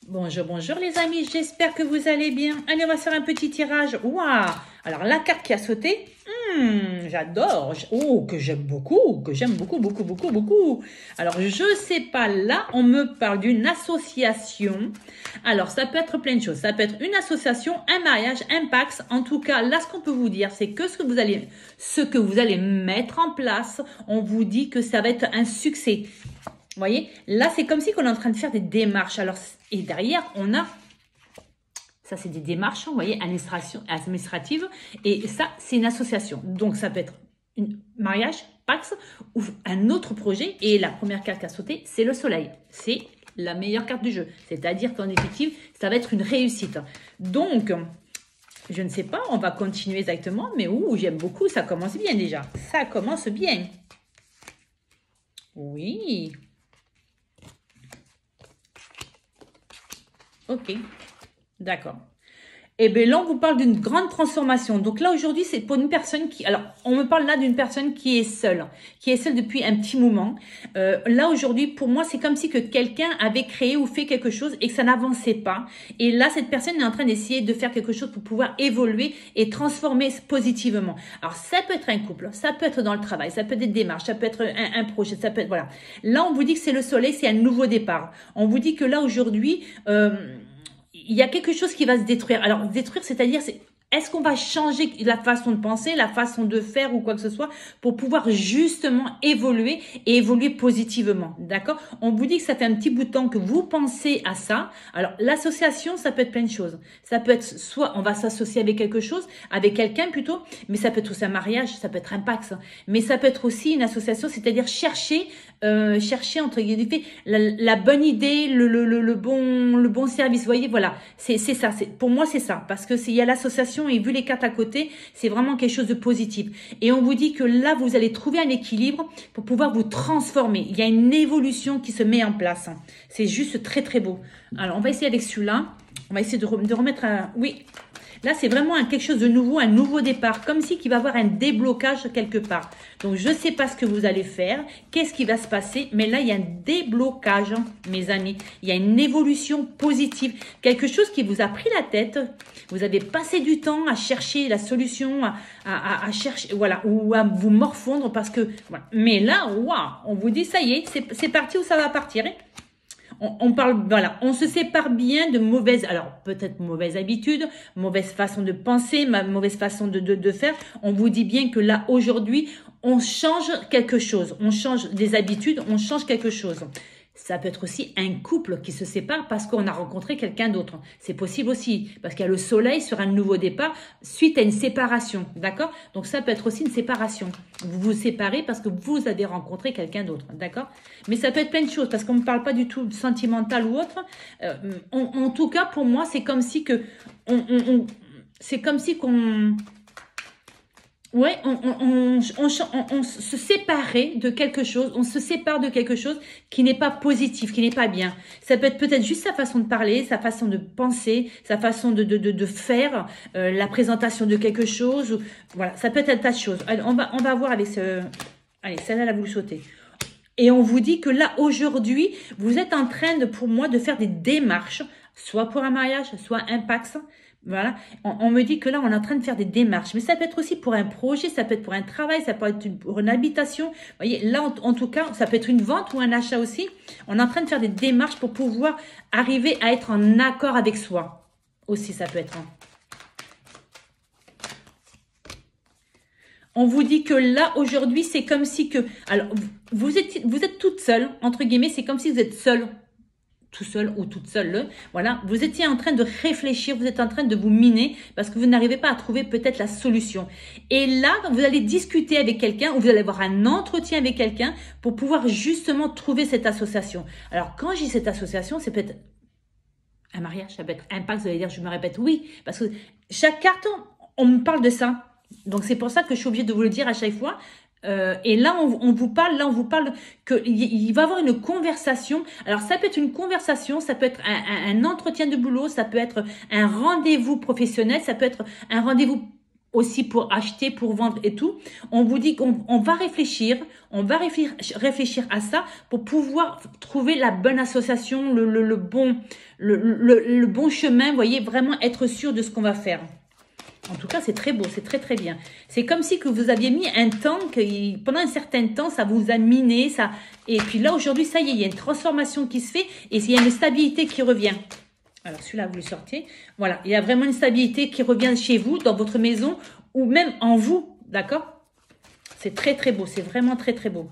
Bonjour, bonjour les amis, j'espère que vous allez bien. Allez, on va faire un petit tirage. Waouh! Alors, la carte qui a sauté, j'adore. Oh, que j'aime beaucoup, beaucoup, beaucoup, beaucoup. Alors, je sais pas, là, on me parle d'une association. Alors, ça peut être plein de choses. Ça peut être une association, un mariage, un Pacs. En tout cas, là, ce qu'on peut vous dire, c'est que ce que vous allez mettre en place, on vous dit que ça va être un succès. Vous voyez, là, c'est comme si on est en train de faire des démarches. Alors, et derrière, on a, ça, c'est des démarches, vous voyez, administratives. Et ça, c'est une association. Donc, ça peut être un mariage, Pacs, ou un autre projet. Et la première carte qui a sauté, c'est le soleil. C'est la meilleure carte du jeu. C'est-à-dire qu'en définitive, ça va être une réussite. Donc, je ne sais pas, on va continuer exactement. Mais j'aime beaucoup, ça commence bien déjà. Ça commence bien. Oui. Ok, d'accord. Eh bien là, on vous parle d'une grande transformation. Donc là, aujourd'hui, c'est pour une personne qui... Alors, on me parle là d'une personne qui est seule depuis un petit moment. Là, aujourd'hui, pour moi, c'est comme si que quelqu'un avait créé ou fait quelque chose et que ça n'avançait pas. Et là, cette personne est en train d'essayer de faire quelque chose pour pouvoir évoluer et transformer positivement. Alors, ça peut être un couple, ça peut être dans le travail, ça peut être des démarches, ça peut être un projet, ça peut être... Voilà. Là, on vous dit que c'est le soleil, c'est un nouveau départ. On vous dit que là, aujourd'hui... il y a quelque chose qui va se détruire. Alors, détruire, c'est-à-dire, est-ce qu'on va changer la façon de penser, la façon de faire ou quoi que ce soit pour pouvoir justement évoluer et évoluer positivement, d'accord? On vous dit que ça fait un petit bout de temps que vous pensez à ça. Alors, l'association, ça peut être plein de choses. Ça peut être soit on va s'associer avec quelque chose, avec quelqu'un plutôt, mais ça peut être aussi un mariage, ça peut être un Pacs, mais ça peut être aussi une association, c'est-à-dire chercher entre guillemets la bonne idée, le bon service. Vous voyez, voilà, c'est ça. Pour moi, c'est ça, parce que s'il y a l'association et vu les cartes à côté, c'est vraiment quelque chose de positif. Et on vous dit que là, vous allez trouver un équilibre pour pouvoir vous transformer. Il y a une évolution qui se met en place. C'est juste très très beau. Alors, on va essayer avec celui-là. On va essayer de remettre un... Oui. Là, c'est vraiment quelque chose de nouveau, un nouveau départ, comme si qu'il va y avoir un déblocage quelque part. Donc, je ne sais pas ce que vous allez faire, qu'est-ce qui va se passer, mais là, il y a un déblocage, mes amis. Il y a une évolution positive, quelque chose qui vous a pris la tête. Vous avez passé du temps à chercher la solution, à chercher, voilà, ou à vous morfondre parce que, voilà. Mais là, waouh, on vous dit, ça y est, c'est parti ou ça va partir, hein. On parle, voilà, on se sépare bien de mauvaises, alors peut-être mauvaises habitudes, mauvaise façon de penser, mauvaise façon de faire. On vous dit bien que là, aujourd'hui, on change quelque chose, on change des habitudes, on change quelque chose. Ça peut être aussi un couple qui se sépare parce qu'on a rencontré quelqu'un d'autre. C'est possible aussi, parce qu'il y a le soleil sur un nouveau départ suite à une séparation, d'accord? Donc ça peut être aussi une séparation. Vous vous séparez parce que vous avez rencontré quelqu'un d'autre, d'accord? Mais ça peut être plein de choses, parce qu'on ne parle pas du tout de sentimental ou autre. En tout cas, pour moi, c'est comme si que... c'est comme si qu'on... Ouais, on se séparait de quelque chose, on se sépare de quelque chose qui n'est pas positif, qui n'est pas bien. Ça peut être peut-être juste sa façon de parler, sa façon de penser, sa façon de faire, la présentation de quelque chose. Voilà, ça peut être un tas de choses. Allez, on va voir avec ce... Allez, celle-là, là, vous sautez. Et on vous dit que là, aujourd'hui, vous êtes en train, pour moi, de faire des démarches, soit pour un mariage, soit un Pacs. Voilà, on me dit que là, on est en train de faire des démarches. Mais ça peut être aussi pour un projet, ça peut être pour un travail, ça peut être pour une habitation. Vous voyez, là, en tout cas, ça peut être une vente ou un achat aussi. On est en train de faire des démarches pour pouvoir arriver à être en accord avec soi. Aussi, ça peut être... On vous dit que là, aujourd'hui, c'est comme si que... Alors, vous êtes toute seule, entre guillemets, c'est comme si vous êtes seule. Tout seul ou toute seule, voilà, vous étiez en train de réfléchir, vous êtes en train de vous miner parce que vous n'arrivez pas à trouver peut-être la solution. Et là, vous allez discuter avec quelqu'un ou vous allez avoir un entretien avec quelqu'un pour pouvoir justement trouver cette association. Alors, quand j'ai cette association, c'est peut-être un mariage, ça peut être un Pacs, vous allez dire, je me répète, oui, parce que chaque carte, on me parle de ça. Donc, c'est pour ça que je suis obligée de vous le dire à chaque fois. Et là, on vous parle qu'il va y avoir une conversation. Alors, ça peut être une conversation, ça peut être un entretien de boulot, ça peut être un rendez-vous professionnel, ça peut être un rendez-vous aussi pour acheter, pour vendre et tout. On vous dit qu'on va réfléchir, réfléchir à ça pour pouvoir trouver la bonne association, le bon chemin, vous voyez, vraiment être sûr de ce qu'on va faire. En tout cas, c'est très beau, c'est très très bien. C'est comme si que vous aviez mis un temps, pendant un certain temps, ça vous a miné, ça. Et puis là, aujourd'hui, ça y est, il y a une transformation qui se fait et il y a une stabilité qui revient. Alors, celui-là, vous le sortez. Voilà, il y a vraiment une stabilité qui revient chez vous, dans votre maison, ou même en vous, d'accord? C'est très, très beau. C'est vraiment très, très beau.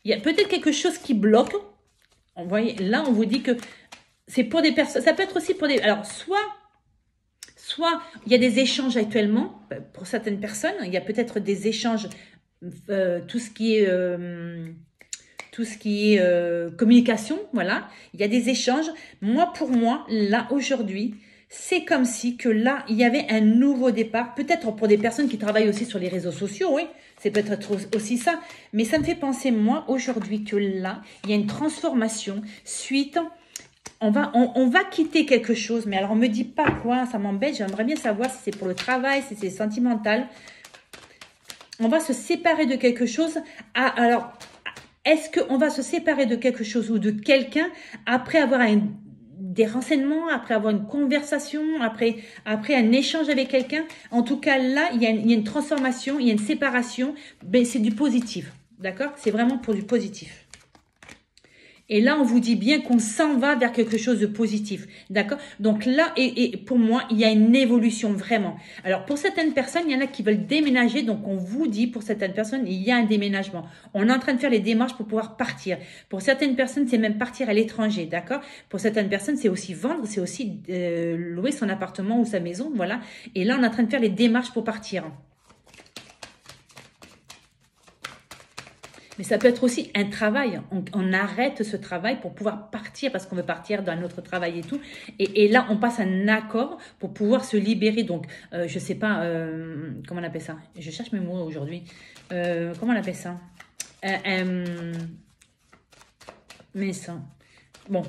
Il y a peut-être quelque chose qui bloque. Vous voyez, là, on vous dit que c'est pour des personnes. Ça peut être aussi pour des... Alors, soit il y a des échanges actuellement, pour certaines personnes. Il y a peut-être des échanges, tout ce qui est... communication, voilà. Il y a des échanges. Moi, pour moi, là, aujourd'hui, c'est comme si que là, il y avait un nouveau départ. Peut-être pour des personnes qui travaillent aussi sur les réseaux sociaux, oui. C'est peut-être aussi ça. Mais ça me fait penser, moi, aujourd'hui, que là, il y a une transformation suite... On va quitter quelque chose. Mais alors, on ne me dit pas quoi. Ça m'embête. J'aimerais bien savoir si c'est pour le travail, si c'est sentimental. On va se séparer de quelque chose. Alors... Est-ce qu'on va se séparer de quelque chose ou de quelqu'un après avoir des renseignements, après avoir une conversation, après un échange avec quelqu'un? En tout cas, là, il y a une transformation, il y a une séparation. Ben, c'est du positif, d'accord? C'est vraiment pour du positif. Et là, on vous dit bien qu'on s'en va vers quelque chose de positif, d'accord? Donc là, et pour moi, il y a une évolution vraiment. Alors, pour certaines personnes, il y en a qui veulent déménager. Donc, on vous dit, pour certaines personnes, il y a un déménagement. On est en train de faire les démarches pour pouvoir partir. Pour certaines personnes, c'est même partir à l'étranger, d'accord? Pour certaines personnes, c'est aussi vendre, c'est aussi louer son appartement ou sa maison, voilà. Et là, on est en train de faire les démarches pour partir. Mais ça peut être aussi un travail. On arrête ce travail pour pouvoir partir parce qu'on veut partir dans notre travail et tout. Et là, on passe un accord pour pouvoir se libérer. Donc, je sais pas, comment on appelle ça? Je cherche mes mots aujourd'hui. Comment on appelle ça? Mais ça. Bon.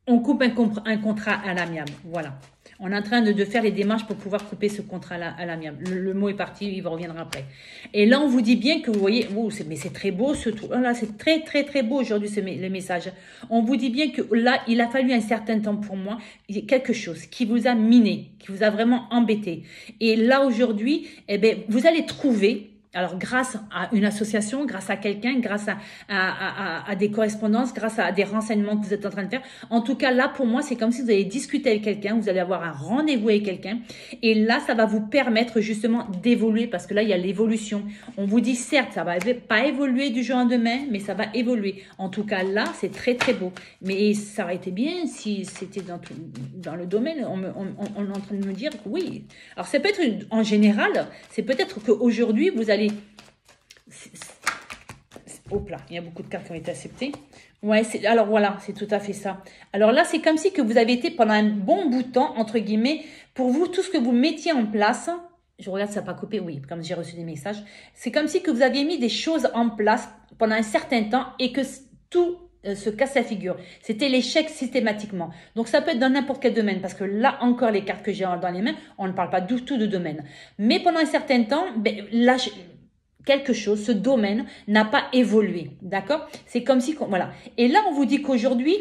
On coupe un contrat à l'amiable. Voilà. On est en train de faire les démarches pour pouvoir couper ce contrat à l'amiable. Le mot est parti, il va reviendra après. Et là, on vous dit bien que vous voyez, oh, mais c'est très beau ce truc. Oh là, c'est très, très, très beau aujourd'hui les messages. On vous dit bien que là, il a fallu un certain temps pour moi. Il y a quelque chose qui vous a miné, qui vous a vraiment embêté. Et là, aujourd'hui, eh ben, vous allez trouver... Alors, grâce à une association, grâce à quelqu'un, grâce à des correspondances, grâce à des renseignements que vous êtes en train de faire. En tout cas, là, pour moi, c'est comme si vous allez discuter avec quelqu'un, vous allez avoir un rendez-vous avec quelqu'un. Et là, ça va vous permettre justement d'évoluer parce que là, il y a l'évolution. On vous dit, certes, ça va pas évoluer du jour au lendemain, mais ça va évoluer. En tout cas, là, c'est très, très beau. Mais ça aurait été bien si c'était dans le domaine. On est en train de me dire que oui. Alors, ça peut être, en général, c'est peut-être qu'aujourd'hui, vous allez... Hop là, il y a beaucoup de cartes qui ont été acceptées. Ouais, alors voilà, c'est tout à fait ça. Alors là, c'est comme si que vous avez été pendant un bon bout de temps, entre guillemets, pour vous, tout ce que vous mettiez en place, je regarde, ça n'a pas coupé, oui, comme j'ai reçu des messages, c'est comme si que vous aviez mis des choses en place pendant un certain temps et que tout se casse la figure. C'était l'échec systématiquement. Donc, ça peut être dans n'importe quel domaine parce que là, encore, les cartes que j'ai dans les mains, on ne parle pas du tout de domaine. Mais pendant un certain temps, ben, là, quelque chose, ce domaine n'a pas évolué, d'accord? C'est comme si, voilà. Et là, on vous dit qu'aujourd'hui,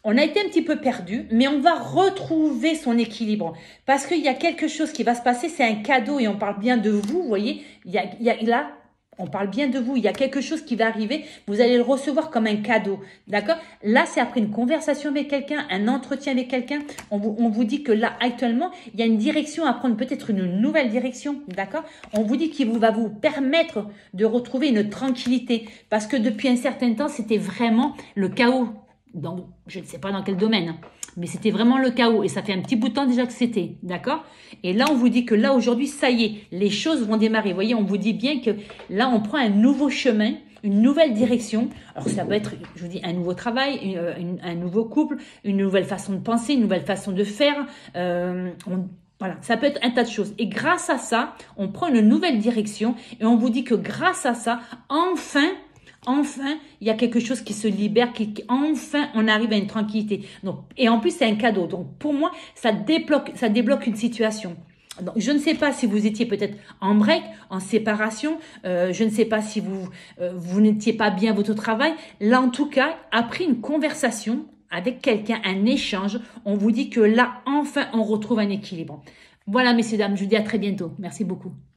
on a été un petit peu perdu, mais on va retrouver son équilibre. Parce qu'il y a quelque chose qui va se passer, c'est un cadeau et on parle bien de vous, vous voyez? Là, on parle bien de vous, il y a quelque chose qui va arriver, vous allez le recevoir comme un cadeau, d'accord? Là, c'est après une conversation avec quelqu'un, un entretien avec quelqu'un, on vous dit que là, actuellement, il y a une direction à prendre, peut-être une nouvelle direction, d'accord? On vous dit qu'il va vous permettre de retrouver une tranquillité, parce que depuis un certain temps, c'était vraiment le chaos. Donc, je ne sais pas dans quel domaine, mais c'était vraiment le chaos. Et ça fait un petit bout de temps déjà que c'était, d'accord? Et là, on vous dit que là, aujourd'hui, ça y est, les choses vont démarrer. Vous voyez, on vous dit bien que là, on prend un nouveau chemin, une nouvelle direction. Alors, ça peut être, je vous dis, un nouveau travail, un nouveau couple, une nouvelle façon de penser, une nouvelle façon de faire. Voilà, ça peut être un tas de choses. Et grâce à ça, on prend une nouvelle direction et on vous dit que grâce à ça, enfin, il y a quelque chose qui se libère, enfin, on arrive à une tranquillité. Donc, et en plus, c'est un cadeau. Donc, pour moi, ça débloque une situation. Donc, je ne sais pas si vous étiez peut-être en break, en séparation. Je ne sais pas si vous n'étiez pas bien à votre travail. Là, en tout cas, après une conversation avec quelqu'un, un échange, on vous dit que là, enfin, on retrouve un équilibre. Voilà, messieurs, dames, je vous dis à très bientôt. Merci beaucoup.